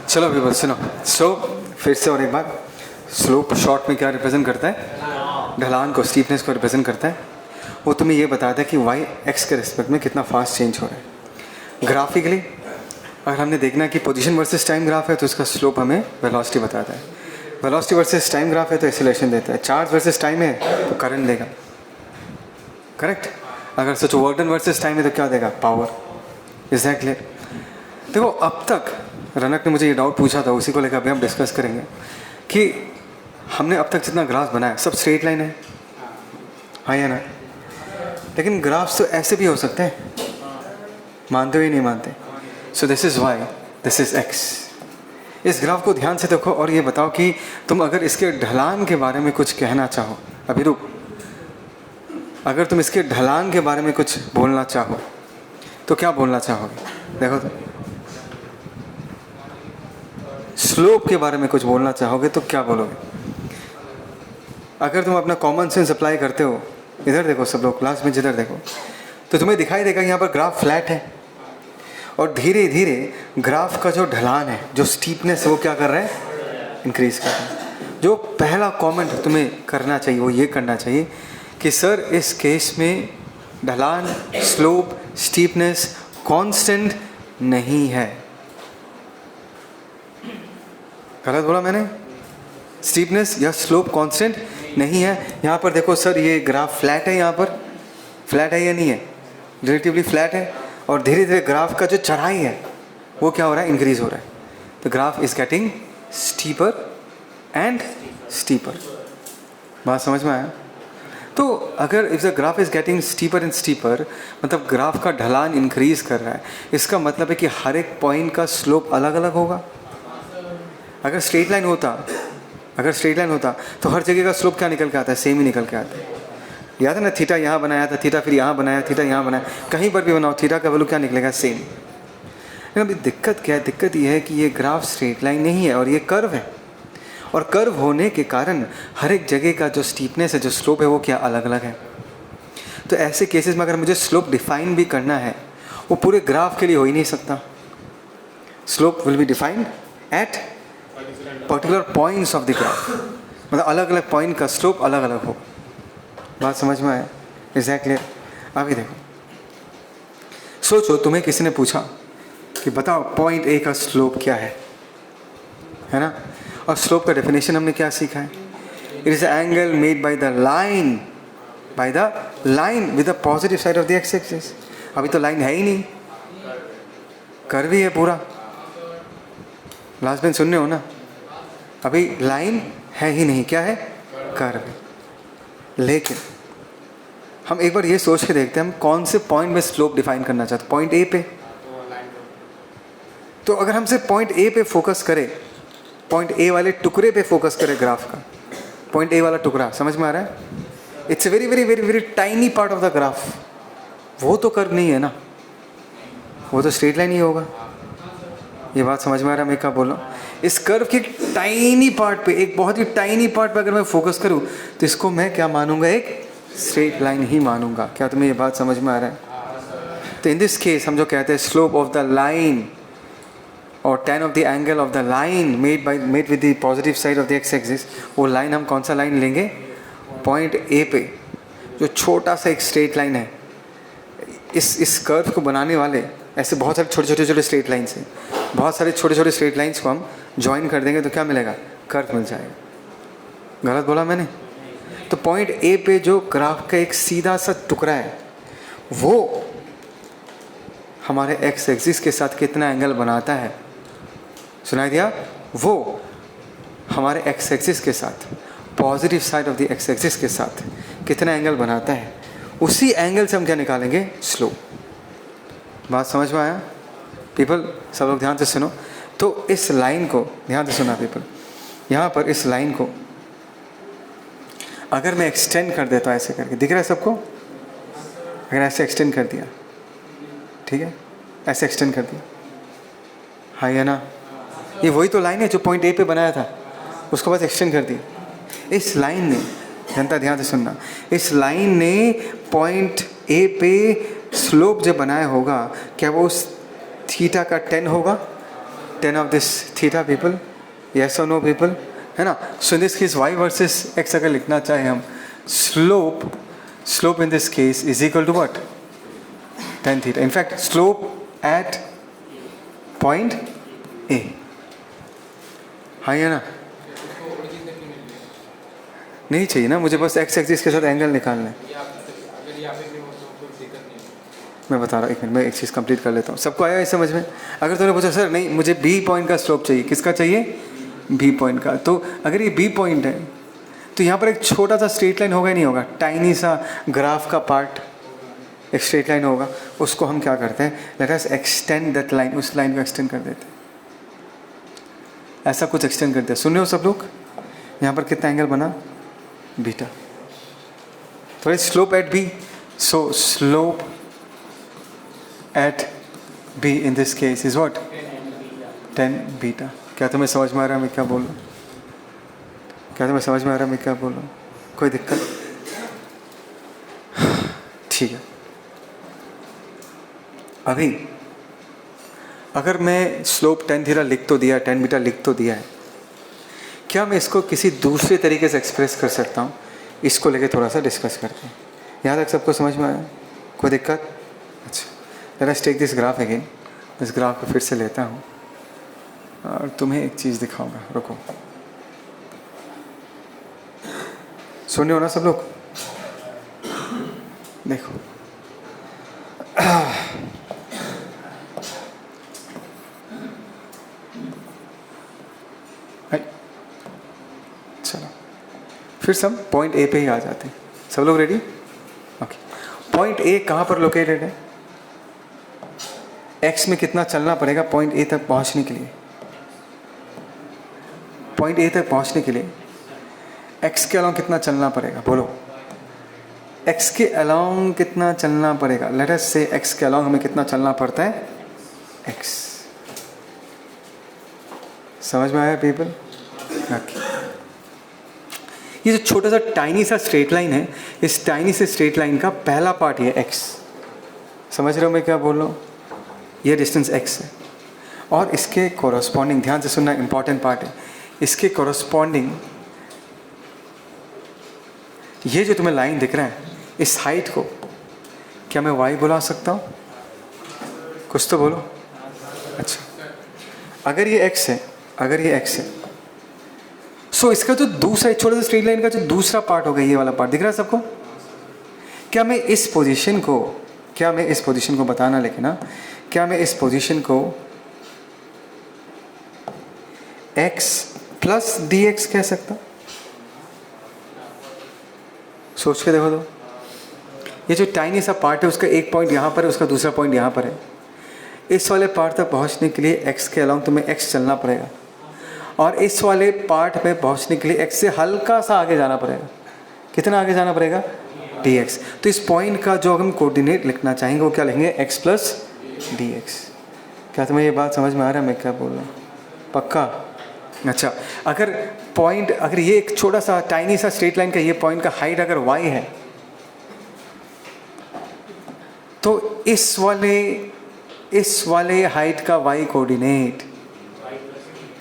चलो अभी बस सुनो। स्लोप फिर से और एक बार, स्लोप शॉर्ट में क्या रिप्रेजेंट करता है? ढलान को, स्टीपनेस को रिप्रेजेंट करता है। वो तुम्हें ये बताता है कि वाई एक्स के रिस्पेक्ट में कितना फास्ट चेंज हो रहा है। ग्राफिकली अगर हमने देखना है कि पोजीशन वर्सेस टाइम ग्राफ है तो इसका स्लोप हमें वेलोसिटी बताता है। वेलोसिटी वर्सेस टाइम ग्राफ है तो एक्सीलरेशन देता है। चार्ज वर्सेस टाइम है तो करंट देगा, करेक्ट। अगर such work done versus time है तो क्या देगा? पावर। Is that clear? देखो अब तक रनक ने मुझे ये डाउट पूछा था, उसी को लेकर अभी हम डिस्कस करेंगे कि हमने अब तक जितना ग्राफ बनाया सब स्ट्रेट लाइन है, हाँ या ना? लेकिन ग्राफ्स तो ऐसे भी हो सकते हैं, मानते हो या नहीं मानते? So this is why this is x. इस ग्राफ को ध्यान से देखो और ये बताओ कि तुम अगर इसके ढलान के बारे में कुछ कहना चाहो, अभी रुक, अगर तुम इसके ढलान के बारे में कुछ बोलना चाहो तो क्या बोलना चाहोगे? देखो तो, स्लोप के बारे में कुछ बोलना चाहोगे तो क्या बोलोगे? अगर तुम अपना कॉमन सेंस अप्लाई करते हो, इधर देखो सब लोग क्लास में, जिधर देखो तो तुम्हें दिखाई देगा यहाँ पर ग्राफ फ्लैट है और धीरे धीरे ग्राफ का जो ढलान है, जो स्टीपनेस है, वो क्या कर रहा है? इंक्रीज कर रहा है। जो पहला कमेंट तुम्हें करना चाहिए वो ये करना चाहिए कि सर इस केस में ढलान, स्लोप, स्टीपनेस कांस्टेंट नहीं है। गलत बोला मैंने? स्टीपनेस या स्लोप कांस्टेंट नहीं है। यहाँ पर देखो सर, ये ग्राफ फ्लैट है, यहाँ पर फ्लैट है या नहीं है? रिलेटिवली फ्लैट है और धीरे धीरे ग्राफ का जो चढ़ाई है वो क्या हो रहा है? इंक्रीज हो रहा है। तो graph is getting steeper and steeper. बात समझ में आया? तो अगर if the graph is getting steeper and steeper, मतलब ग्राफ का ढलान इंक्रीज कर रहा है, इसका मतलब है कि हर एक पॉइंट का स्लोप अलग अलग होगा। अगर स्ट्रेट लाइन होता तो हर जगह का स्लोप क्या निकल के आता है? सेम ही निकल के आता है। याद है ना, थीटा यहाँ बनाया था, थीटा फिर यहाँ बनाया, थीटा यहाँ बनाया, कहीं पर भी बनाओ थीटा का वैल्यू क्या निकलेगा? सेम। लेकिन अभी दिक्कत क्या है? दिक्कत ये है कि ये ग्राफ स्ट्रेट लाइन नहीं है और ये कर्व है, और कर्व होने के कारण हर एक जगह का जो स्टीपनेस है, जो स्लोप है, वो क्या अलग अलग है। तो ऐसे केसेस में अगर मुझे स्लोप डिफाइन भी करना है, वो पूरे ग्राफ के लिए हो ही नहीं सकता। Slope will be defined at particular points of the graph, मतलब अलग अलग पॉइंट का स्लोप अलग अलग हो। बात समझ में आया? Is that clear? अभी देखो, सोचो तुम्हें किसी ने पूछा कि बताओ पॉइंट ए का स्लोप क्या है ना? और स्लोप का डेफिनेशन हमने क्या सीखा है? It is angle made by the line with the positive side of the x axis. अभी तो लाइन है ही नहीं, कर्व ही है पूरा। लास्ट बेंच सुनने हो ना? अभी लाइन है ही नहीं, क्या है? कर्व। लेकिन हम एक बार ये सोच के देखते हैं, हम कौन से पॉइंट में स्लोप डिफाइन करना चाहते हैं? पॉइंट ए पे। तो अगर हमसे पॉइंट ए पे फोकस करें, पॉइंट ए वाले टुकड़े पे फोकस करें ग्राफ का, पॉइंट ए वाला टुकड़ा, समझ में आ रहा है? It's a very very very very tiny part of the graph. वो तो कर्व नहीं है ना, वो तो स्ट्रेट लाइन ही होगा। ये बात समझ में आ रहा है मैं क्या बोल रहा हूँ? इस कर्व के टाइनी पार्ट पे, एक बहुत ही टाइनी पार्ट पे अगर मैं फोकस करूँ तो इसको मैं क्या मानूंगा? एक स्ट्रेट लाइन ही मानूंगा। क्या तुम्हें ये बात समझ में आ रहा है? तो इन दिस केस हम जो कहते हैं स्लोप ऑफ द लाइन और tan of the angle of the line made with the positive side of the x axis, वो लाइन हम कौन सा लाइन लेंगे? पॉइंट ए पे जो छोटा सा एक स्ट्रेट लाइन है। इस कर्व को बनाने वाले ऐसे बहुत सारे छोटे छोटे स्ट्रेट लाइन्स हैं, बहुत सारे छोटे छोटे स्ट्रेट लाइन्स को हम ज्वाइन कर देंगे तो क्या मिलेगा? कर्व मिल जाएगा। गलत बोला मैंने? तो पॉइंट ए पे जो ग्राफ का एक सीधा सा टुकड़ा है, वो हमारे एक्स एक्सिस के साथ कितना एंगल बनाता है? सुनाई दिया? वो हमारे एक्स एक्सिस के साथ, positive side of the x axis के साथ कितना एंगल बनाता है, उसी एंगल से हम क्या निकालेंगे? स्लोप। बात समझ में आया पीपल? सब लोग ध्यान से सुनो। तो इस लाइन को ध्यान से सुना पीपल, यहाँ पर इस लाइन को अगर मैं एक्सटेंड कर देता हूँ ऐसे करके, दिख रहा है सबको? अगर ऐसे एक्सटेंड कर दिया, ठीक है, ऐसे एक्सटेंड कर दिया, हाँ या ना? ये वही तो लाइन है जो पॉइंट ए पे बनाया था, उसको बस एक्सटेंड कर दिया। इस लाइन ने, जनता ध्यान से सुनना, इस लाइन ने पॉइंट ए पे स्लोप जो बनाया होगा, क्या वो थीटा का 10 होगा? 10 of this theta people, yes और नो पीपल, है ना. So in this case y versus x अगर लिखना चाहे हम, slope in this case is equal to what, tan theta. In fact slope at point a, हाँ है ना. नहीं चाहिए ना मुझे, बस x एक्सिस के साथ एंगल निकालना है. मैं बता रहा हूँ, एक मिनट, मैं एक चीज़ कंप्लीट कर लेता हूँ. सबको आया इस समझ में? अगर तुमने पूछा सर नहीं मुझे बी पॉइंट का स्लोप चाहिए, किसका चाहिए, बी पॉइंट का, तो अगर ये बी पॉइंट है तो यहाँ पर एक छोटा सा स्ट्रेट लाइन होगा, नहीं होगा, टाइनी सा ग्राफ का पार्ट एक स्ट्रेट लाइन होगा, उसको हम क्या करते हैं, let us extend that line, उस लाइन को एक्सटेंड कर देते हैं, ऐसा कुछ एक्सटेंड करते हैं. सुन रहे हो सब लोग? यहाँ पर कितना एंगल बना, बीटा. तो slope at b, so slope at b in this case is what, tan beta. क्या तुम्हें समझ में आ रहा है मैं क्या बोल रहा हूँ? क्या तुम्हें समझ में आ रहा है मैं क्या बोल रहा हूँ? कोई दिक्कत? ठीक है. अभी अगर मैं स्लोप tan थीटा लिख तो दिया, tan बीटा लिख तो दिया है, क्या मैं इसको किसी दूसरे तरीके से एक्सप्रेस कर सकता हूँ? इसको लेके थोड़ा सा डिस्कस करते हैं. यहाँ तक सबको समझ में आया? कोई दिक्कत? अच्छा, let us take this graph again. इस ग्राफ को फिर से लेता हूँ और तुम्हें एक चीज़ दिखाऊंगा. रुको, सुन हो ना सब लोग? देखो, चलो फिर सब पॉइंट ए पे ही आ जाते हैं. सब लोग रेडी? ओके. पॉइंट ए कहाँ पर लोकेटेड है? एक्स में कितना चलना पड़ेगा पॉइंट ए तक पहुंचने के लिए? पॉइंट ए तक पहुंचने के लिए एक्स के अलोंग कितना चलना पड़ेगा? बोलो, एक्स के अलोंग कितना चलना पड़ेगा? लेट अस से एक्स के अलोंग हमें कितना चलना पड़ता है? एक्स. समझ में आया पीपल? ये जो छोटा सा टाइनी सा स्ट्रेट लाइन है, इस टाइनी से स्ट्रेट लाइन का पहला पार्ट ये एक्स. समझ रहे हो मैं क्या बोल रहा हूँ? ये डिस्टेंस x है और इसके कोरस्पॉन्डिंग, ध्यान से सुनना, इंपॉर्टेंट पार्ट है, इसके कोरस्पॉन्डिंग ये जो तुम्हें लाइन दिख रहा है, इस हाइट को क्या मैं y बुला सकता हूँ? कुछ तो बोलो. अच्छा, अगर ये x है, अगर ये x है, सो इसका जो दूसरा छोटा सा स्ट्रेट लाइन का जो दूसरा पार्ट होगा, ये वाला पार्ट दिख रहा है सबको? क्या मैं इस पोजीशन को बताना, लेकिन ना, क्या मैं इस पोजीशन को x प्लस डी एक्स कह सकता? सोच के देखो तो. ये जो टाइनी सा पार्ट है उसका एक पॉइंट यहाँ पर है, उसका दूसरा पॉइंट यहाँ पर है. इस वाले पार्ट तक पहुँचने के लिए x के अलाउंग तुम्हें x चलना पड़ेगा और इस वाले पार्ट पे पहुँचने के लिए x से हल्का सा आगे जाना पड़ेगा. कितना आगे जाना पड़ेगा? dx. तो इस पॉइंट का जो हम कोऑर्डिनेट लिखना चाहेंगे वो क्या लिखेंगे? x plus dx. क्या तुम्हें ये बात समझ में आ रहा है मैं क्या बोल रहा हूँ? पक्का? अच्छा, अगर पॉइंट, अगर ये एक छोटा सा टाइनी सा स्ट्रेट लाइन का ये पॉइंट का हाइट अगर y है, तो इस वाले हाइट का y कोऑर्डिनेट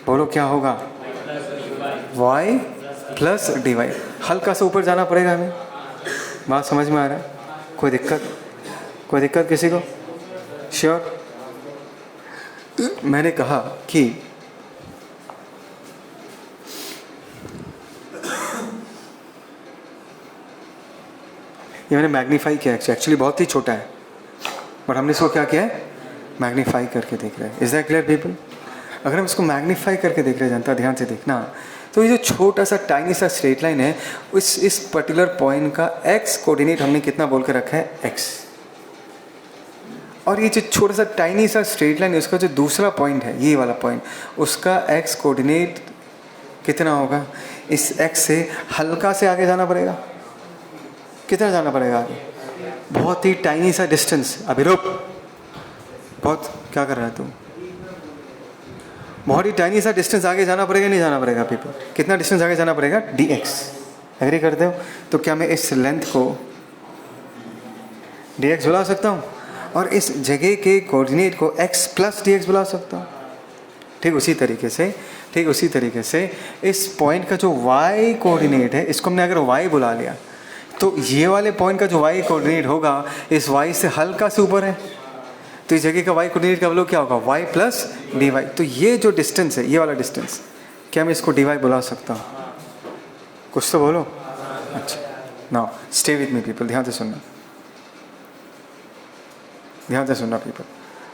बोलो क्या होगा? y plus d y. हल्का सा ऊपर जाना पड़ेगा हमें. बात समझ में आ रहा है? कोई दिक्कत? कोई दिक्कत किसी को? श्योर? मैंने कहा कि ये मैंने मैग्नीफाई किया, एक्चुअली बहुत ही छोटा है, बट हमने इसको क्या किया है? मैग्नीफाई करके देख रहे हैं. Is that clear people? अगर हम इसको मैग्नीफाई करके देख रहे हैं, जनता ध्यान से देखना, तो ये जो छोटा सा टाइनी सा स्ट्रेट लाइन है, इस पर्टिकुलर पॉइंट का x कोऑर्डिनेट हमने कितना बोल के रखा है? x. और ये जो छोटा सा टाइनी सा स्ट्रेट लाइन है, उसका जो दूसरा पॉइंट है, ये वाला पॉइंट, उसका x कोऑर्डिनेट कितना होगा? इस x से हल्का से आगे जाना पड़ेगा. कितना जाना पड़ेगा आगे? बहुत ही टाइनी सा डिस्टेंस. अभी रुक, बहुत क्या कर रहा है तू? बहुत ही टाइनी सा डिस्टेंस आगे जाना पड़ेगा, नहीं जाना पड़ेगा पीपल? कितना डिस्टेंस आगे जाना पड़ेगा? dx. एग्री करते हो? तो क्या मैं इस लेंथ को dx बुला सकता हूँ और इस जगह के कोऑर्डिनेट को x प्लस dx बुला सकता हूँ? ठीक उसी तरीके से इस पॉइंट का जो y कोऑर्डिनेट है, इसको हमने अगर y बुला लिया तो ये वाले पॉइंट का जो y कोऑर्डिनेट होगा इस y से हल्का से ऊपर है, तो इस जगह का y कोऑर्डिनेट का वैल्यू क्या होगा, y प्लस dy। तो ये जो डिस्टेंस है, ये वाला डिस्टेंस, क्या मैं इसको dy बुला सकता हूँ? कुछ तो बोलो। अच्छा, now stay with me people, ध्यान से सुनना पीपल,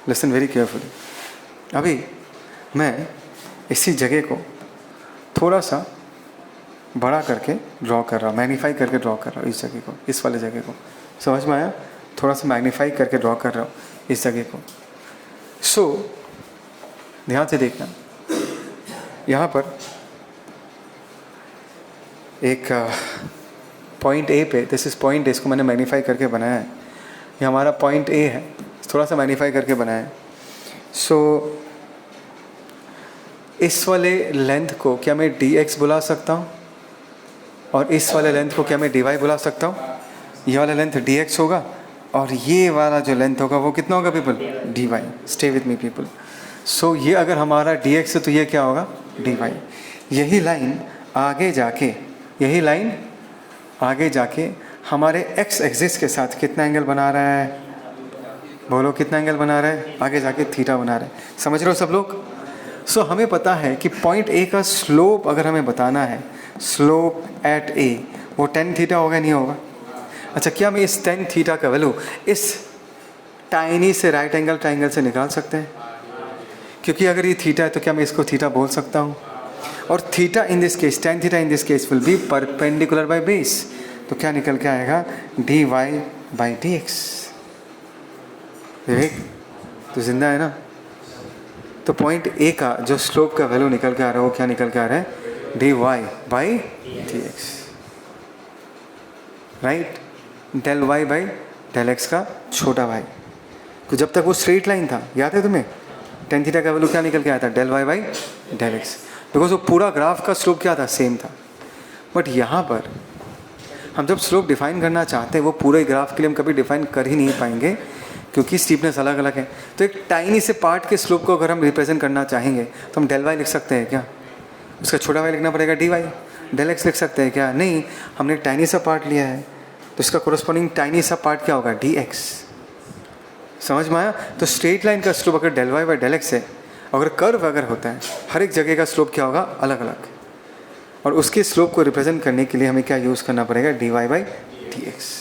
लिसन वेरी केयरफुली। अभी मैं इसी जगह को थोड़ा सा बड़ा करके ड्रॉ कर रहा हूँ, मैग्नीफाई करके ड्रॉ कर रहा हूँ इस जगह को, इस वाले जगह को, समझ में आया? थोड़ा सा मैग्नीफाई करके ड्रॉ कर रहा हूँ इस जगह को। सो ध्यान से देखना, यहाँ पर एक पॉइंट ए पे, दिस इज़ पॉइंट ए, इसको मैंने मैग्नीफाई करके बनाया है, ये हमारा पॉइंट ए है, थोड़ा सा मैग्नीफाई करके बनाया है। सो इस वाले लेंथ को क्या मैं dx बुला सकता हूँ, और इस वाले लेंथ को क्या मैं dy बुला सकता हूँ? ये वाला लेंथ dx होगा और ये वाला जो लेंथ होगा वो कितना होगा people? dy। Stay with me people. So ये अगर हमारा dx है तो ये क्या होगा? dy। यही लाइन आगे जाके हमारे x एक्सिस के साथ कितना एंगल बना रहा है? बोलो कितना एंगल बना रहा है? आगे जाके थीटा बना रहा है। समझ रहे हो सब लोग? सो हमें पता है कि पॉइंट ए का स्लोप अगर हमें बताना है, स्लोप एट ए, वो tan थीटा होगा नहीं होगा? अच्छा, क्या मैं इस tan थीटा का वैल्यू इस टाइनी से राइट एंगल ट्राइंगल से निकाल सकते हैं? क्योंकि अगर ये थीटा है तो क्या मैं इसको थीटा बोल सकता हूँ? और theta in this case, tan theta in this case will be perpendicular by base, तो क्या निकल के आएगा? dy by dx। विवेक तो जिंदा है ना? तो पॉइंट ए का जो स्लोप का वैल्यू निकल के आ रहा है वो क्या निकल के आ रहा है? dy by dx, right? Del y by del x का छोटा भाई। तो जब तक वो स्ट्रेट लाइन था, याद है तुम्हें? tan थीटा का वैल्यू क्या निकल के आया था? Del y by del x, because वो पूरा ग्राफ का स्लोप क्या था? सेम था। बट यहाँ पर हम जब स्लोप डिफाइन करना चाहते हैं, वो पूरे ग्राफ के लिए हम कभी डिफाइन कर ही नहीं पाएंगे क्योंकि स्टीपनेस अलग अलग है। तो एक टाइनी से पार्ट के स्लोप को अगर हम रिप्रेजेंट करना चाहेंगे तो हम डेल y लिख सकते हैं क्या? उसका छोटा y लिखना पड़ेगा dy। डेल x लिख सकते हैं क्या? नहीं, हमने एक टाइनी सा पार्ट लिया है तो इसका कोरस्पॉन्डिंग टाइनी सा पार्ट क्या होगा? dx। समझ में आया? तो स्ट्रेट लाइन का स्लोप अगर del y by del x है, अगर कर्व अगर होता है, हर एक जगह का स्लोप क्या होगा? अलग अलग। और उसके स्लोप को रिप्रेजेंट करने के लिए हमें क्या यूज़ करना पड़ेगा? dy by dx।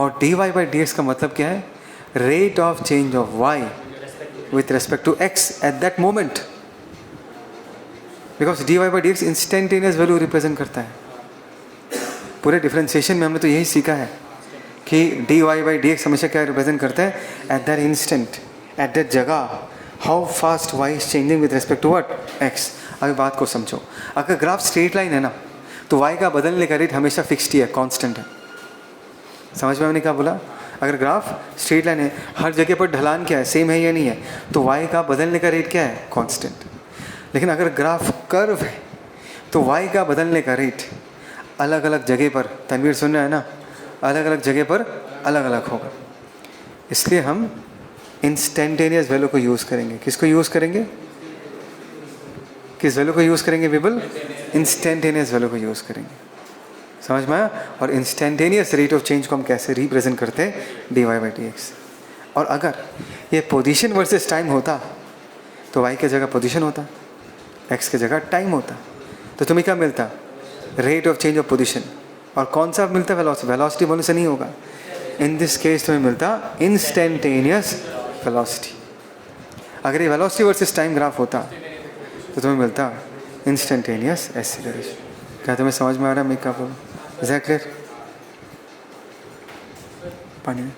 और dy बाई dx का मतलब क्या है? Rate of change of y with respect to x at that moment, because dy by dx instantaneous value represent करता है। पूरे डिफरेंशिएशन में हमने तो यही सीखा है कि dy by dx हमेशा क्या रिप्रेजेंट करता है? At that instant, at that जगह, how fast y is changing with respect to what? x। अभी बात को समझो, अगर ग्राफ स्ट्रेट लाइन है ना तो y का बदलने का रेट हमेशा फिक्स्ड ही है, कांस्टेंट है। समझ में मैंने क्या बोला? अगर ग्राफ स्ट्रेट लाइन है, हर जगह पर ढलान क्या है? सेम है या नहीं है? तो y का बदलने का रेट क्या है? कांस्टेंट। लेकिन अगर ग्राफ कर्व है तो y का बदलने का रेट अलग अलग जगह पर, तनवीर सुन रहा है ना, अलग अलग जगह पर अलग अलग होगा। इसलिए हम इंस्टेंटेनियस वैल्यू को यूज़ करेंगे। किसको यूज़ करेंगे? किस वैल्यू को यूज़ करेंगे पीपल? इंस्टेंटेनियस वैल्यू को यूज़ करेंगे। समझ में आया? और इंस्टेंटेनियस रेट ऑफ चेंज को हम कैसे रिप्रेजेंट करते हैं? dy by dx। और अगर ये पोजीशन वर्सेस टाइम होता तो y की जगह पोजीशन होता, x की जगह टाइम होता, तो तुम्हें क्या मिलता? Rate of change of position. और कौन सा मिलता? वेलोसिटी। वेलोसिटी बोलने से नहीं होगा, इन दिस केस तुम्हें मिलता इंस्टेंटेनियस वेलोसिटी। अगर ये वेलोसिटी वर्सेस टाइम ग्राफ होता तो तुम्हें मिलता इंस्टेंटेनियस एक्सीलरेशन। क्या तुम्हें समझ में आ रहा है मैं क्या बोलूँ? Is that clear? पानी में